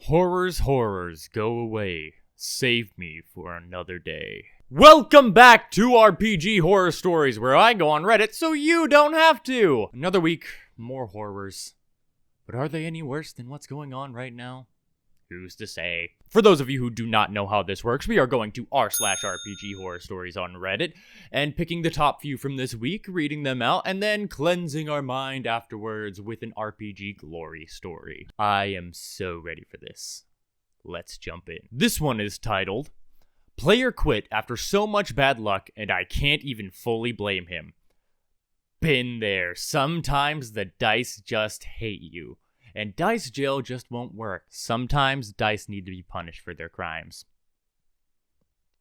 Horrors, go away. Save me for another day. Welcome back to RPG Horror Stories, where I go on Reddit so you don't have to. Another week, more horrors. But are they any worse than what's going on right now? Who's to say? For those of you who do not know how this works, we are going to r/RPG Horror Stories on Reddit and picking the top few from this week, reading them out, and then cleansing our mind afterwards with an RPG GloryStory. I am so ready for this. Let's jump in. This one is titled, Player Quit After So Much Bad Luck and I Can't Even Fully Blame Him. Been there. Sometimes the dice just hate you. And dice jail just won't work. Sometimes dice need to be punished for their crimes.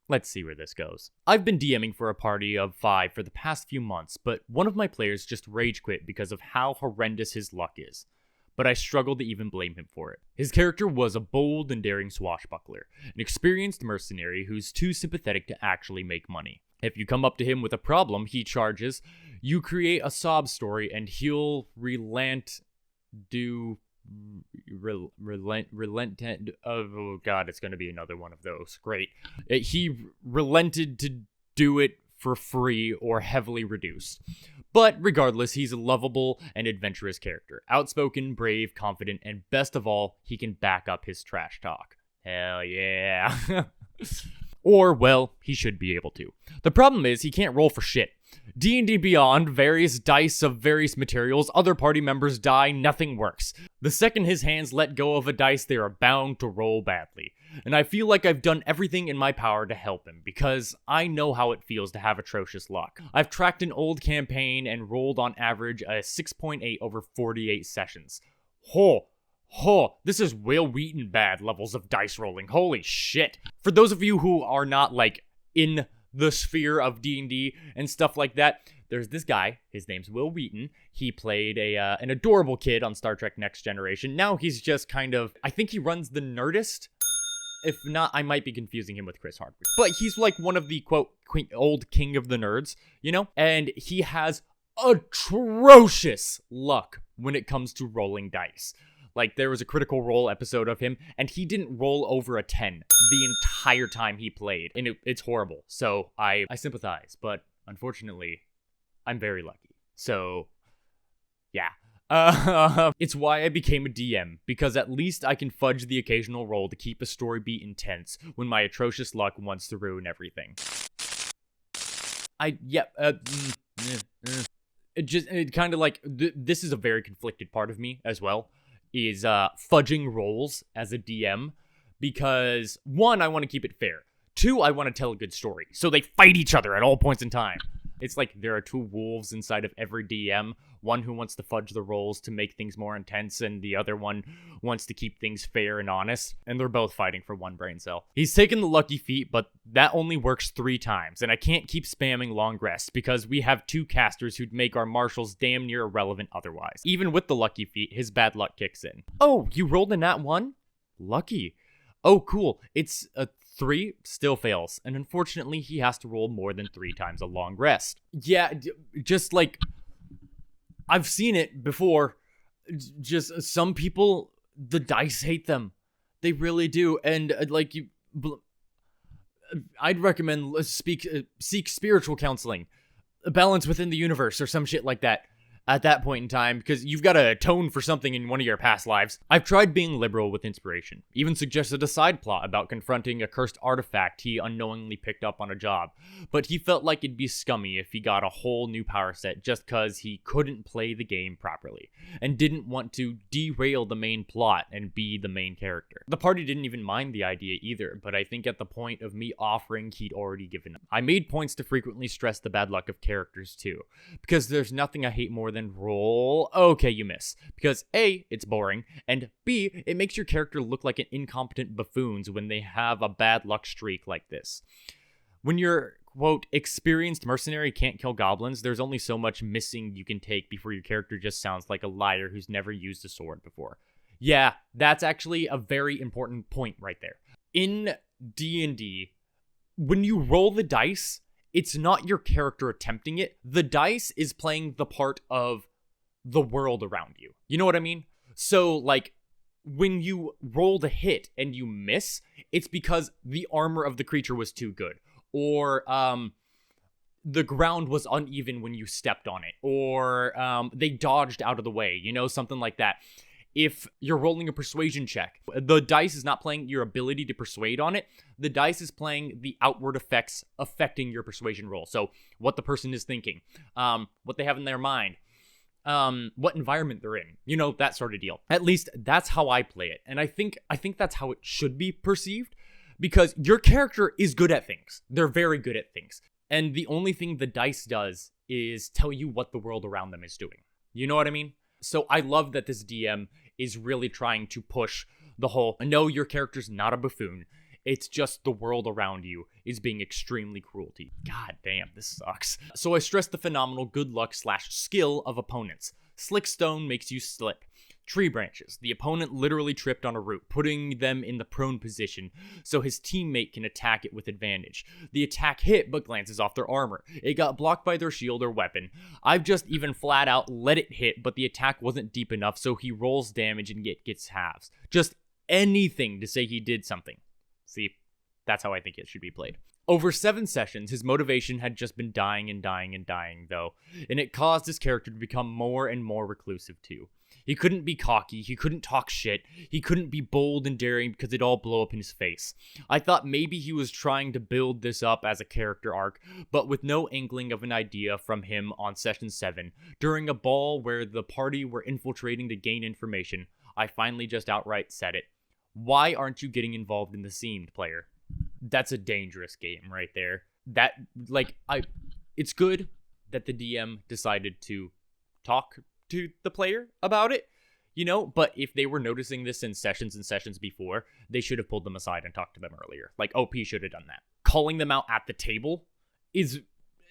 Let's see where this goes. I've been DMing for a party of 5 for the past few months, but one of my players just rage quit because of how horrendous his luck is. But I struggle to even blame him for it. His character was a bold and daring swashbuckler, an experienced mercenary who's too sympathetic to actually make money. If you come up to him with a problem, he charges, you create a sob story and he'll relent oh god, it's gonna be another one of those. Great. He relented to do it for free or heavily reduced. But regardless, he's a lovable and adventurous character. Outspoken, brave, confident, and best of all, he can back up his trash talk. Hell yeah. Or, well, he should be able to. The problem is, he can't roll for shit. D&D Beyond, various dice of various materials, other party members die, nothing works. The second his hands let go of a dice, they are bound to roll badly. And I feel like I've done everything in my power to help him, because I know how it feels to have atrocious luck. I've tracked an old campaign and rolled on average a 6.8 over 48 sessions. This is Will Wheaton bad levels of dice rolling. Holy shit. For those of you who are not, in the sphere of D&D and stuff like that, there's this guy. His name's Will Wheaton. He played an adorable kid on Star Trek Next Generation. Now he's just kind of, I think he runs the Nerdist. If not, I might be confusing him with Chris Hardwick. But he's like one of the, quote, old king of the nerds, you know? And he has atrocious luck when it comes to rolling dice. Like, there was a Critical Role episode of him, and he didn't roll over a 10 the entire time he played. And it's horrible. So I sympathize, but unfortunately, I'm very lucky. So, yeah. It's why I became a DM, because at least I can fudge the occasional roll to keep a story beat intense when my atrocious luck wants to ruin everything. This is a very conflicted part of me as well. Is fudging rolls as a DM, because 1, I want to keep it fair. 2, I want to tell a good story, so they fight each other at all points in time. It's like there are 2 wolves inside of every DM, one who wants to fudge the rolls to make things more intense, and the other one wants to keep things fair and honest, and they're both fighting for one brain cell. He's taken the lucky feat, but that only works 3 times, and I can't keep spamming long rests, because we have 2 casters who'd make our marshals damn near irrelevant otherwise. Even with the lucky feat, his bad luck kicks in. Oh, you rolled a nat 1? Lucky. Oh, cool. It's a 3, still fails, and unfortunately he has to roll more than 3 times a long rest. Yeah, just like, I've seen it before. Just some people, the dice hate them. They really do, and I'd recommend seek spiritual counseling, a balance within the universe, or some shit like that. At that point in time, because you've got to atone for something in one of your past lives. I've tried being liberal with inspiration, even suggested a side plot about confronting a cursed artifact he unknowingly picked up on a job, but he felt like it'd be scummy if he got a whole new power set just cause he couldn't play the game properly, and didn't want to derail the main plot and be the main character. The party didn't even mind the idea either, but I think at the point of me offering, he'd already given up. I made points to frequently stress the bad luck of characters too, because there's nothing I hate more than roll, okay, you miss. Because A, it's boring, and B, it makes your character look like an incompetent buffoons when they have a bad luck streak like this. When your, quote, experienced mercenary can't kill goblins, there's only so much missing you can take before your character just sounds like a liar who's never used a sword before. Yeah, that's actually a very important point right there. In D&D, when you roll the dice, it's not your character attempting it. The dice is playing the part of the world around you. You know what I mean? So, like, when you roll the hit and you miss, it's because the armor of the creature was too good, or the ground was uneven when you stepped on it, or they dodged out of the way, something like that. If you're rolling a persuasion check, the dice is not playing your ability to persuade on it. The dice is playing the outward effects affecting your persuasion roll. So what the person is thinking, what they have in their mind, what environment they're in, that sort of deal. At least that's how I play it. And I think that's how it should be perceived, because your character is good at things. They're very good at things. And the only thing the dice does is tell you what the world around them is doing. You know what I mean? So I love that this DM is really trying to push the whole, no, your character's not a buffoon. It's just the world around you is being extremely cruel to you. God damn, this sucks. So I stress the phenomenal good luck / skill of opponents. Slick stone makes you slip. Tree branches. The opponent literally tripped on a root, putting them in the prone position so his teammate can attack it with advantage. The attack hit but glances off their armor. It got blocked by their shield or weapon. I've just even flat out let it hit, but the attack wasn't deep enough, so he rolls damage and gets halves. Just anything to say he did something. See, that's how I think it should be played. Over 7 sessions, his motivation had just been dying and dying and dying, though, and it caused his character to become more and more reclusive, too. He couldn't be cocky, he couldn't talk shit, he couldn't be bold and daring because it'd all blow up in his face. I thought maybe he was trying to build this up as a character arc, but with no inkling of an idea from him on session 7, during a ball where the party were infiltrating to gain information, I finally just outright said it. Why aren't you getting involved in the scene, player? That's a dangerous game right there. It's good that the DM decided to talk to the player about it, but if they were noticing this in sessions and sessions before, they should have pulled them aside and talked to them earlier. Like, OP should have done that. Calling them out at the table is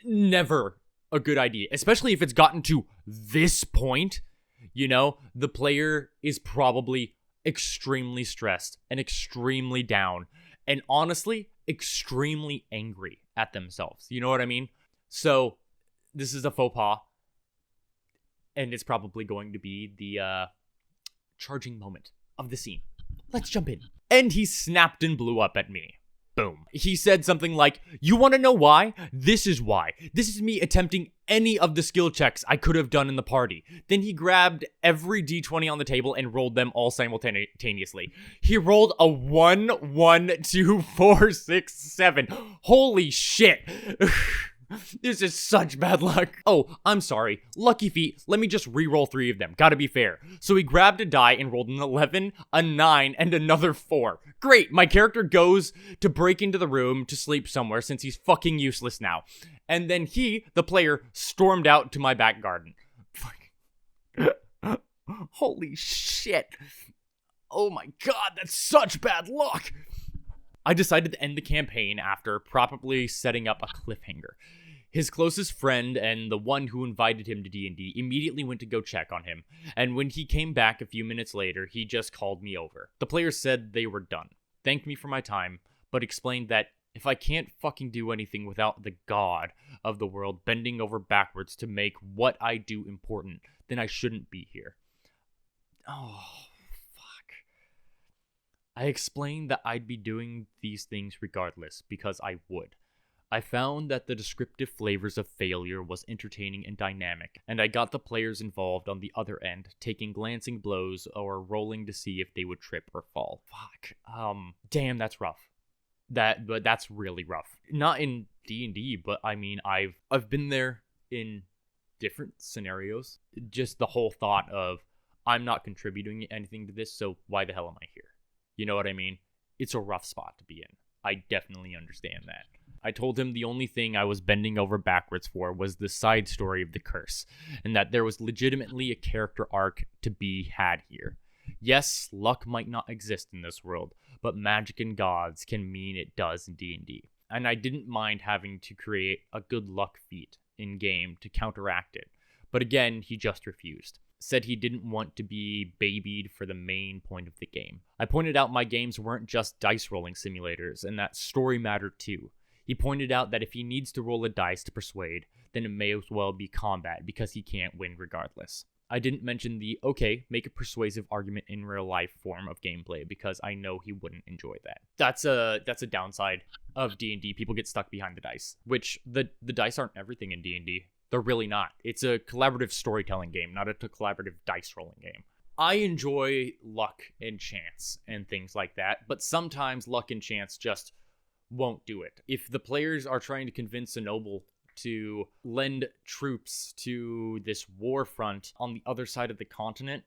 never a good idea, especially if it's gotten to this point. The player is probably extremely stressed and extremely down and honestly extremely angry at themselves. You know what I mean? So this is a faux pas, and it's probably going to be the charging moment of the scene. Let's jump in. And he snapped and blew up at me. Boom. He said something like, "You want to know why? This is why. This is me attempting any of the skill checks I could have done in the party." Then he grabbed every d20 on the table and rolled them all simultaneously. He rolled a 1, 1, 2, 4, 6, 7. Holy shit. This is such bad luck. Oh, I'm sorry. Lucky feet. Let me just re-roll 3 of them. Gotta be fair. So he grabbed a die and rolled an 11, a 9, and another 4. Great. My character goes to break into the room to sleep somewhere since he's fucking useless now. And then he, the player, stormed out to my back garden. Holy shit. Oh my god, that's such bad luck. I decided to end the campaign after probably setting up a cliffhanger. His closest friend and the one who invited him to D&D immediately went to go check on him, and when he came back a few minutes later, he just called me over. The players said they were done, thanked me for my time, but explained that if I can't fucking do anything without the god of the world bending over backwards to make what I do important, then I shouldn't be here. Oh, fuck. I explained that I'd be doing these things regardless, because I would. I found that the descriptive flavors of failure was entertaining and dynamic, and I got the players involved on the other end, taking glancing blows or rolling to see if they would trip or fall. Fuck. Damn, that's rough. But that's really rough. Not in D&D, but I mean, I've been there in different scenarios. Just the whole thought of, I'm not contributing anything to this, so why the hell am I here? You know what I mean? It's a rough spot to be in. I definitely understand that. I told him the only thing I was bending over backwards for was the side story of the curse, and that there was legitimately a character arc to be had here. Yes, luck might not exist in this world, but magic and gods can mean it does in D&D. And I didn't mind having to create a good luck feat in-game to counteract it. But again, he just refused. Said he didn't want to be babied for the main point of the game. I pointed out my games weren't just dice rolling simulators, and that story mattered too. He pointed out that if he needs to roll a dice to persuade, then it may as well be combat because he can't win regardless. I didn't mention the, okay, make a persuasive argument in real life form of gameplay because I know he wouldn't enjoy that. That's a downside of D&D. People get stuck behind the dice, which the dice aren't everything in D&D. They're really not. It's a collaborative storytelling game, not a collaborative dice rolling game. I enjoy luck and chance and things like that, but sometimes luck and chance just won't do it. If the players are trying to convince a noble to lend troops to this war front on the other side of the continent,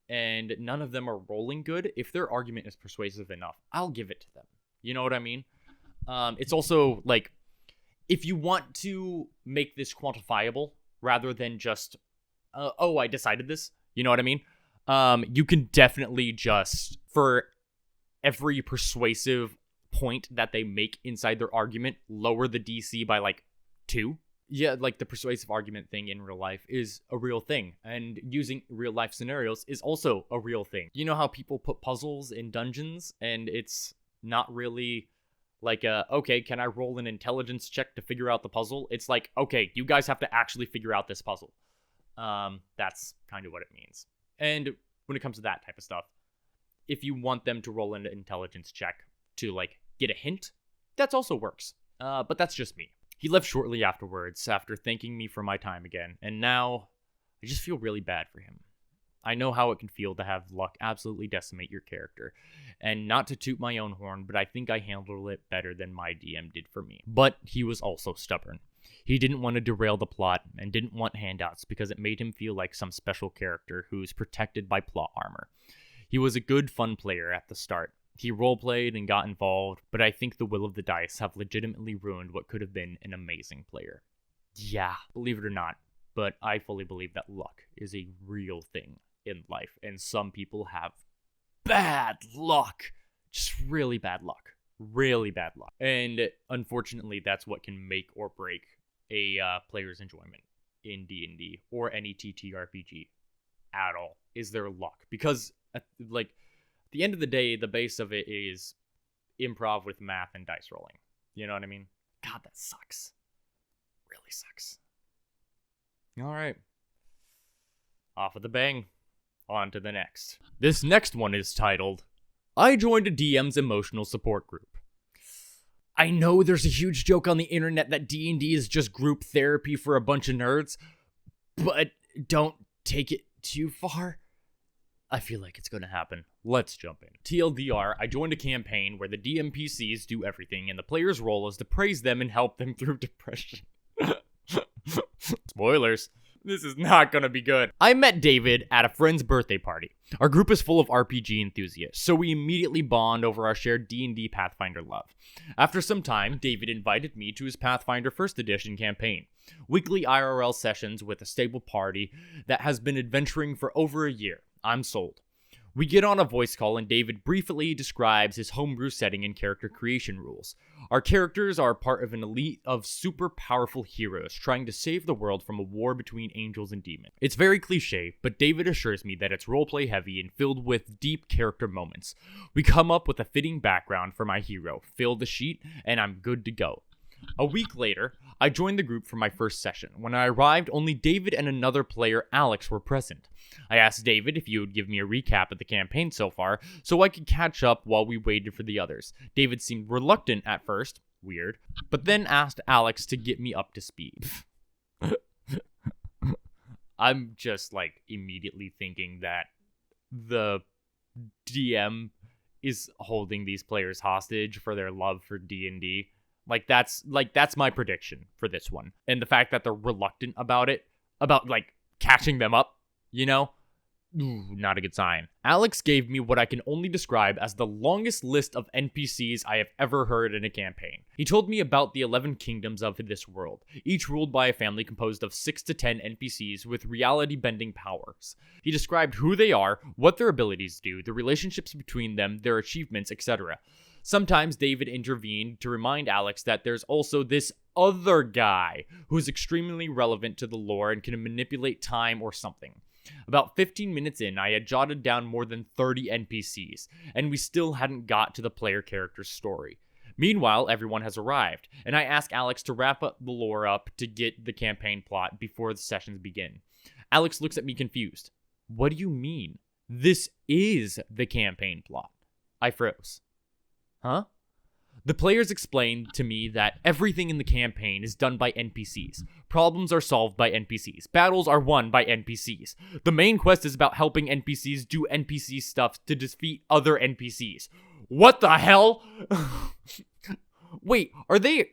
and none of them are rolling good, if their argument is persuasive enough, I'll give it to them. You know what I mean? It's also, like, if you want to make this quantifiable, rather than just, I decided this, you know what I mean? You can definitely just, for every persuasive point that they make inside their argument, lower the DC by, like, 2. Yeah, like the persuasive argument thing in real life is a real thing, and using real life scenarios is also a real thing. You know how people put puzzles in dungeons and it's not really like okay, can I roll an intelligence check to figure out the puzzle? It's like, okay, you guys have to actually figure out this puzzle. That's kind of what it means. And when it comes to that type of stuff, if you want them to roll an intelligence check to, like, get a hint, that also works. But that's just me. He left shortly afterwards, after thanking me for my time again, and now I just feel really bad for him. I know how it can feel to have luck absolutely decimate your character, and not to toot my own horn, but I think I handled it better than my DM did for me. But he was also stubborn. He didn't want to derail the plot, and didn't want handouts because it made him feel like some special character who's protected by plot armor. He was a good, fun player at the start. He roleplayed and got involved, but I think the will of the dice have legitimately ruined what could have been an amazing player. Yeah, believe it or not, but I fully believe that luck is a real thing in life, and some people have bad luck. Just really bad luck. Really bad luck. And unfortunately, that's what can make or break a player's enjoyment in D&D or any TTRPG at all, is their luck. Because, like, at the end of the day, the base of it is improv with math and dice rolling. You know what I mean? God, that sucks. Really sucks. All right. Off with a bang. On to the next. This next one is titled, I joined a DM's emotional support group. I know there's a huge joke on the internet that D&D is just group therapy for a bunch of nerds, but don't take it too far. I feel like it's going to happen. Let's jump in. TLDR, I joined a campaign where the DMPCs do everything and the player's role is to praise them and help them through depression. Spoilers. This is not going to be good. I met David at a friend's birthday party. Our group is full of RPG enthusiasts, so we immediately bond over our shared D&D Pathfinder love. After some time, David invited me to his Pathfinder 1st Edition campaign. Weekly IRL sessions with a stable party that has been adventuring for over a year. I'm sold. We get on a voice call and David briefly describes his homebrew setting and character creation rules. Our characters are part of an elite of super powerful heroes trying to save the world from a war between angels and demons. It's very cliche, but David assures me that it's roleplay heavy and filled with deep character moments. We come up with a fitting background for my hero, fill the sheet, and I'm good to go. A week later, I joined the group for my first session. When I arrived, only David and another player, Alex, were present. I asked David if he would give me a recap of the campaign so far, so I could catch up while we waited for the others. David seemed reluctant at first, weird, but then asked Alex to get me up to speed. I'm just, like, immediately thinking that the DM is holding these players hostage for their love for D&D. That's my prediction for this one. And the fact that they're reluctant about it, about, like, catching them up, you know? Ooh, not a good sign. Alex gave me what I can only describe as the longest list of NPCs I have ever heard in a campaign. He told me about the 11 kingdoms of this world, each ruled by a family composed of 6 to 10 NPCs with reality-bending powers. He described who they are, what their abilities do, the relationships between them, their achievements, etc. Sometimes David intervened to remind Alex that there's also this other guy who's extremely relevant to the lore and can manipulate time or something. About 15 minutes in, I had jotted down more than 30 NPCs, and we still hadn't got to the player character's story. Meanwhile, everyone has arrived, and I ask Alex to wrap up the lore up to get the campaign plot before the sessions begin. Alex looks at me confused. What do you mean? This is the campaign plot. I froze. Huh? The players explained to me that everything in the campaign is done by NPCs. Problems are solved by NPCs. Battles are won by NPCs. The main quest is about helping NPCs do NPC stuff to defeat other NPCs. What the hell? Wait, are they...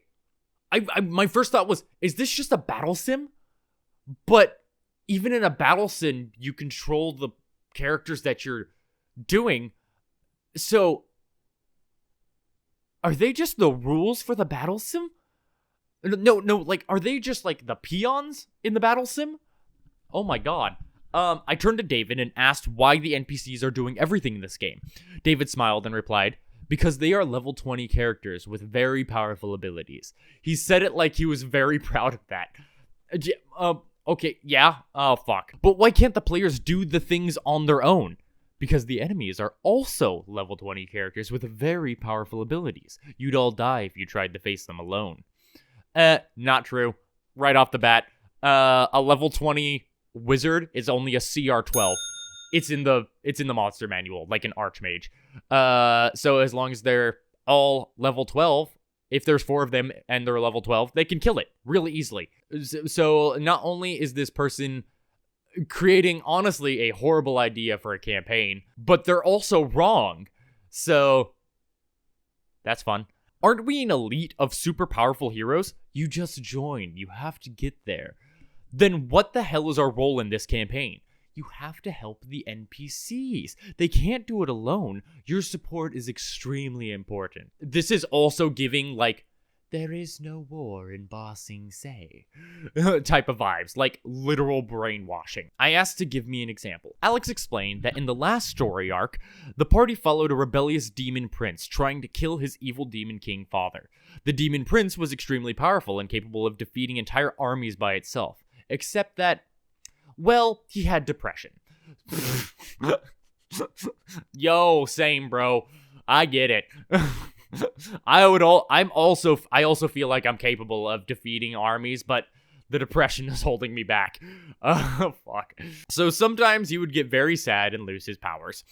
my first thought was, is this just a battle sim? But even in a battle sim, you control the characters that you're doing. So... are they just the rules for the battle sim? No, like, are they just, like, the peons in the battle sim? Oh my god. I turned to David and asked why the NPCs are doing everything in this game. David smiled and replied, because they are level 20 characters with very powerful abilities. He said it like he was very proud of that. Okay, yeah, oh fuck. But why can't the players do the things on their own? Because the enemies are also level 20 characters with very powerful abilities. You'd all die if you tried to face them alone. Not true. Right off the bat, a level 20 wizard is only a CR 12. It's in the monster manual, like an archmage. So as long as they're all level 12, if there's 4 of them and they're level 12, they can kill it really easily. So not only is this person creating, honestly, a horrible idea for a campaign, but they're also wrong. So, that's fun. Aren't we an elite of super powerful heroes? You just joined. You have to get there. Then what the hell is our role in this campaign? You have to help the NPCs. They can't do it alone. Your support is extremely important. This is also giving, like, there is no war in Ba Sing Se type of vibes, like literal brainwashing. I asked to give me an example. Alex explained that in the last story arc, the party followed a rebellious demon prince trying to kill his evil demon king father. The demon prince was extremely powerful and capable of defeating entire armies by itself, except that, well, he had depression. Yo, same, bro. I get it. I also feel like I'm capable of defeating armies, but the depression is holding me back. Fuck. So sometimes he would get very sad and lose his powers.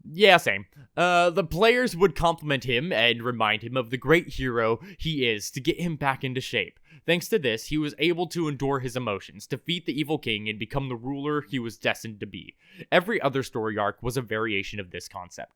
Yeah, same. The players would compliment him and remind him of the great hero he is to get him back into shape. Thanks to this, he was able to endure his emotions, defeat the evil king, and become the ruler he was destined to be. Every other story arc was a variation of this concept.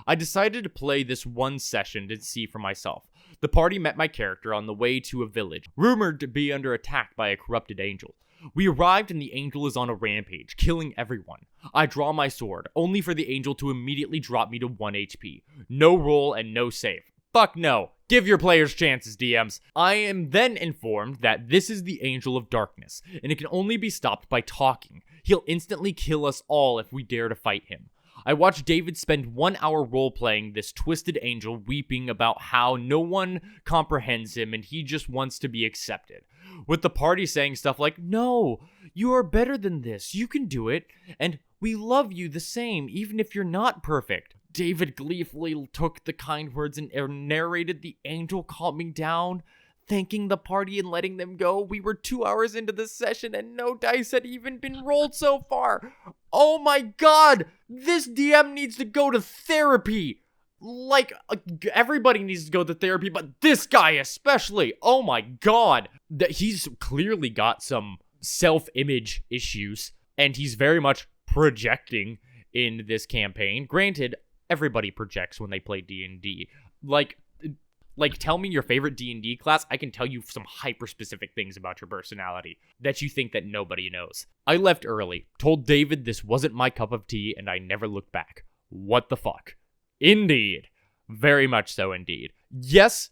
I decided to play this one session to see for myself. The party met my character on the way to a village, rumored to be under attack by a corrupted angel. We arrived and the angel is on a rampage, killing everyone. I draw my sword, only for the angel to immediately drop me to 1 HP. No roll and no save. Fuck no. Give your players chances, DMs. I am then informed that this is the Angel of Darkness, and it can only be stopped by talking. He'll instantly kill us all if we dare to fight him. I watched David spend 1 hour role-playing this twisted angel, weeping about how no one comprehends him and he just wants to be accepted. With the party saying stuff like, no, you are better than this, you can do it, and we love you the same, even if you're not perfect. David gleefully took the kind words and narrated the angel calming down, thanking the party and letting them go. We were 2 hours into the session and no dice had even been rolled so far. Oh my god! This DM needs to go to therapy! Like, everybody needs to go to therapy, but this guy especially! Oh my god! He's clearly got some self-image issues, and he's very much projecting in this campaign. Granted, everybody projects when they play D&D. Like, tell me your favorite D&D class, I can tell you some hyper-specific things about your personality that you think that nobody knows. I left early, told David this wasn't my cup of tea, and I never looked back. What the fuck? Indeed. Very much so indeed. Yes,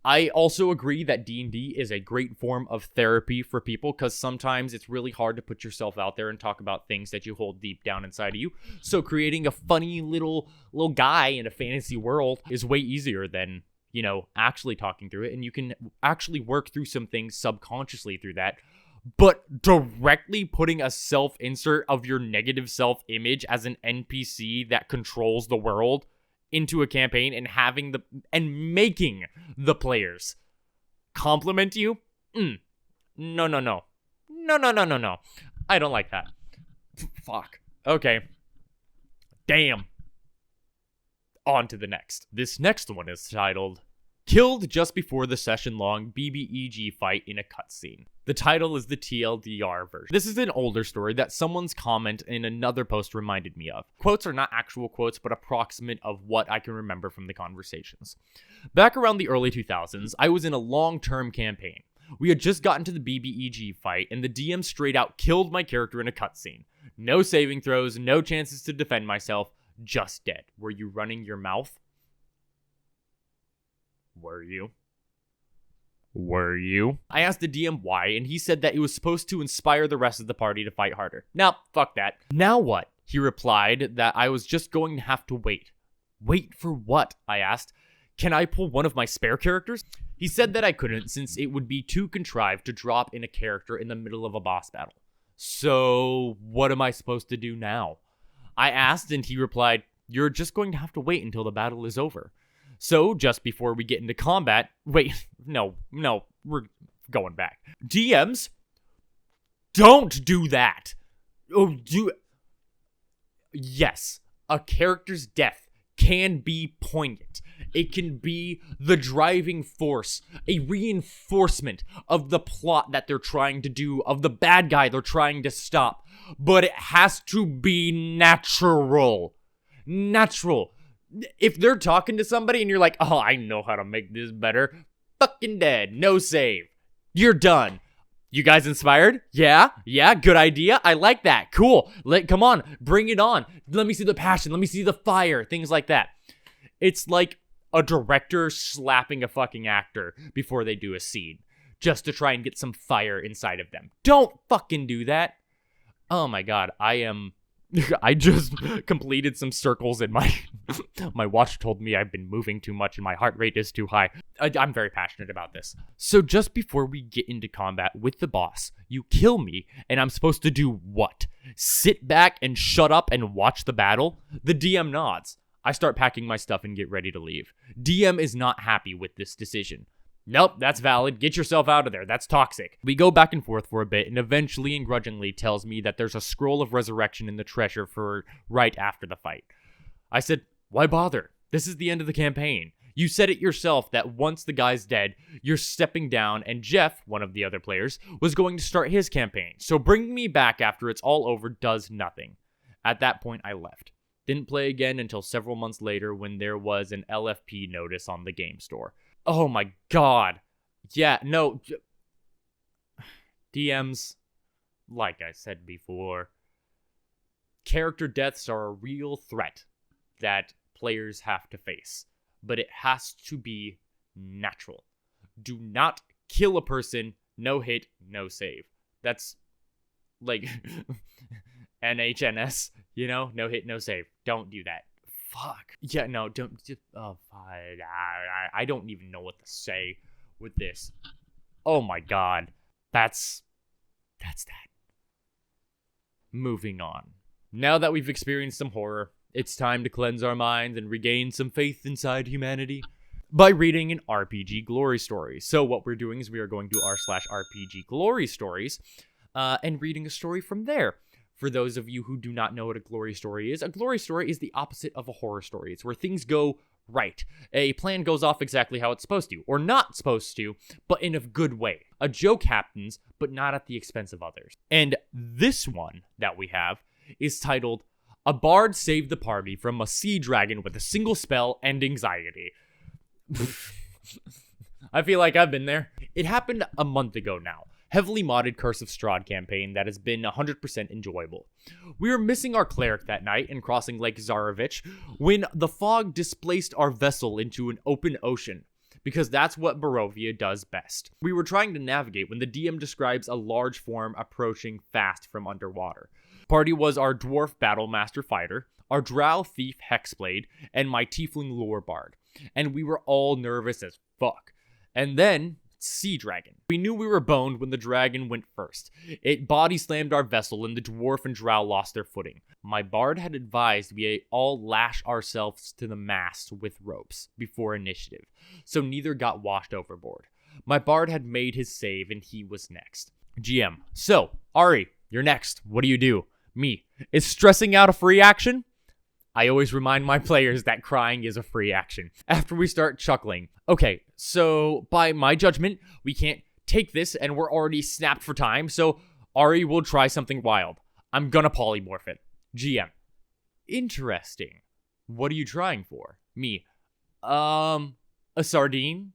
I also agree that D&D is a great form of therapy for people, because sometimes it's really hard to put yourself out there and talk about things that you hold deep down inside of you. So creating a funny little guy in a fantasy world is way easier than, you know, actually talking through it, and you can actually work through some things subconsciously through that. But directly putting a self-insert of your negative self-image as an NPC that controls the world into a campaign and making the players compliment you? No. I don't like that. Fuck. Okay. Damn. On to the next. This next one is titled, Killed Just Before the Session-Long BBEG Fight in a Cutscene. The title is the TLDR version. This is an older story that someone's comment in another post reminded me of. Quotes are not actual quotes, but approximate of what I can remember from the conversations. Back around the early 2000s, I was in a long-term campaign. We had just gotten to the BBEG fight, and the DM straight out killed my character in a cutscene. No saving throws, no chances to defend myself, just dead. Were you running your mouth? Were you? I asked the DM why, and he said that it was supposed to inspire the rest of the party to fight harder. Now, fuck that. Now what? He replied that I was just going to have to wait. Wait for what? I asked. Can I pull one of my spare characters? He said that I couldn't, since it would be too contrived to drop in a character in the middle of a boss battle. So, what am I supposed to do now? I asked, and he replied, you're just going to have to wait until the battle is over. So, just before we get into combat, no, we're going back. DMs, don't do that. Yes, a character's death can be poignant. It can be the driving force, a reinforcement of the plot that they're trying to do, of the bad guy they're trying to stop. But it has to be natural. Natural. If they're talking to somebody and you're like, oh, I know how to make this better, fucking dead, no save. You're done. You guys inspired? Yeah, good idea. I like that. Cool. Come on, bring it on. Let me see the passion. Let me see the fire. Things like that. It's like a director slapping a fucking actor before they do a scene, just to try and get some fire inside of them. Don't fucking do that. Oh my god, I just completed some circles and my watch told me I've been moving too much and my heart rate is too high. I'm very passionate about this. So just before we get into combat with the boss, you kill me and I'm supposed to do what? Sit back and shut up and watch the battle? The DM nods. I start packing my stuff and get ready to leave. DM is not happy with this decision. Nope, that's valid. Get yourself out of there. That's toxic. We go back and forth for a bit and eventually and grudgingly tells me that there's a scroll of resurrection in the treasure for right after the fight. I said, why bother? This is the end of the campaign. You said it yourself that once the guy's dead, you're stepping down and Jeff, one of the other players, was going to start his campaign. So bringing me back after it's all over does nothing. At that point, I left. Didn't play again until several months later when there was an LFP notice on the game store. Oh my god. Yeah, no. DMs, like I said before, character deaths are a real threat that players have to face. But it has to be natural. Do not kill a person, no hit, no save. That's like NHNS, you know? No hit, no save. Don't do that. Fuck. Yeah, no, don't. Just, oh, I don't even know what to say with this. Oh my god. That's that. Moving on. Now that we've experienced some horror, it's time to cleanse our minds and regain some faith inside humanity by reading an RPG GloryStory. So what we're doing is we are going to r/RPG GloryStories and reading a story from there. For those of you who do not know what a GloryStory is the opposite of a horror story. It's where things go right. A plan goes off exactly how it's supposed to, or not supposed to, but in a good way. A joke happens, but not at the expense of others. And this one that we have is titled, A Bard Saved the Party from a Sea Dragon with a Single Spell and Anxiety. I feel like I've been there. It happened a month ago now. Heavily modded Curse of Strahd campaign that has been 100% enjoyable. We were missing our cleric that night and crossing Lake Zarovich when the fog displaced our vessel into an open ocean, because that's what Barovia does best. We were trying to navigate when the DM describes a large form approaching fast from underwater. Party was our dwarf battlemaster fighter, our drow thief Hexblade, and my tiefling lore bard. And we were all nervous as fuck. And then sea dragon. We knew we were boned when the dragon went first. It body slammed our vessel and the dwarf and drow lost their footing. My bard had advised we all lash ourselves to the mast with ropes before initiative, so neither got washed overboard. My bard had made his save and he was next. GM, so, Ari, you're next. What do you do? Me. Is stressing out a free action? I always remind my players that crying is a free action. After we start chuckling. Okay, so by my judgment, we can't take this and we're already snapped for time, so Ari will try something wild. I'm gonna polymorph it. GM. Interesting. What are you trying for? Me. A sardine?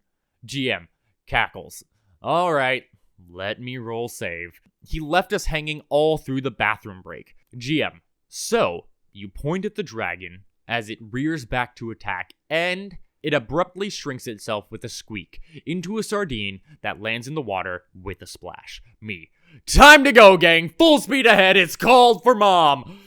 GM. Cackles. Alright, let me roll save. He left us hanging all through the bathroom break. GM. So, you point at the dragon as it rears back to attack, and it abruptly shrinks itself with a squeak into a sardine that lands in the water with a splash. Me. Time to go, gang! Full speed ahead! It's called for mom!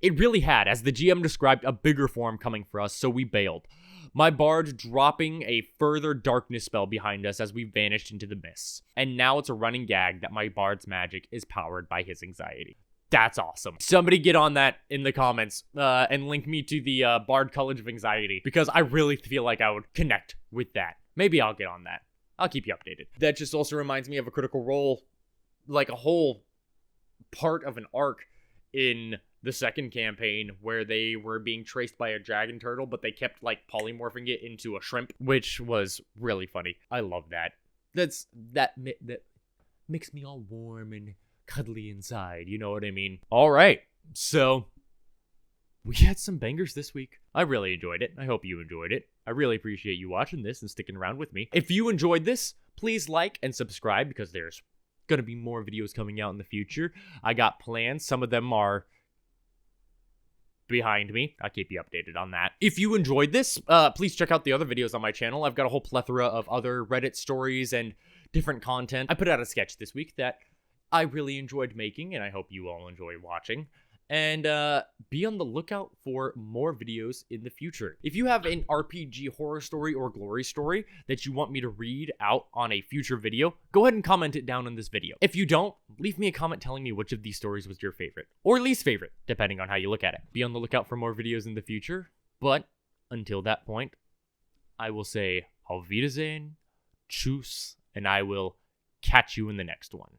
It really had, as the GM described, a bigger form coming for us, so we bailed. My bard dropping a further darkness spell behind us as we vanished into the mists. And now it's a running gag that my bard's magic is powered by his anxiety. That's awesome. Somebody get on that in the comments and link me to the Bard College of Anxiety, because I really feel like I would connect with that. Maybe I'll get on that. I'll keep you updated. That just also reminds me of a Critical Role, like a whole part of an arc in the second campaign where they were being traced by a dragon turtle, but they kept like polymorphing it into a shrimp, which was really funny. I love that. That makes me all warm and cuddly inside, you know what I mean? All right, so we had some bangers this week. I really enjoyed it. I hope you enjoyed it. I really appreciate you watching this and sticking around with me. If you enjoyed this, please like and subscribe, because there's gonna be more videos coming out in the future. I got plans. Some of them are behind me. I'll keep you updated on that. If you enjoyed this, please check out the other videos on my channel. I've got a whole plethora of other Reddit stories and different content. I put out a sketch this week that I really enjoyed making, and I hope you all enjoy watching. And be on the lookout for more videos in the future. If you have an RPG horror story or glory story that you want me to read out on a future video, go ahead and comment it down in this video. If you don't, leave me a comment telling me which of these stories was your favorite, or least favorite, depending on how you look at it. Be on the lookout for more videos in the future, but until that point, I will say Auf Wiedersehen, tschüss, and I will catch you in the next one.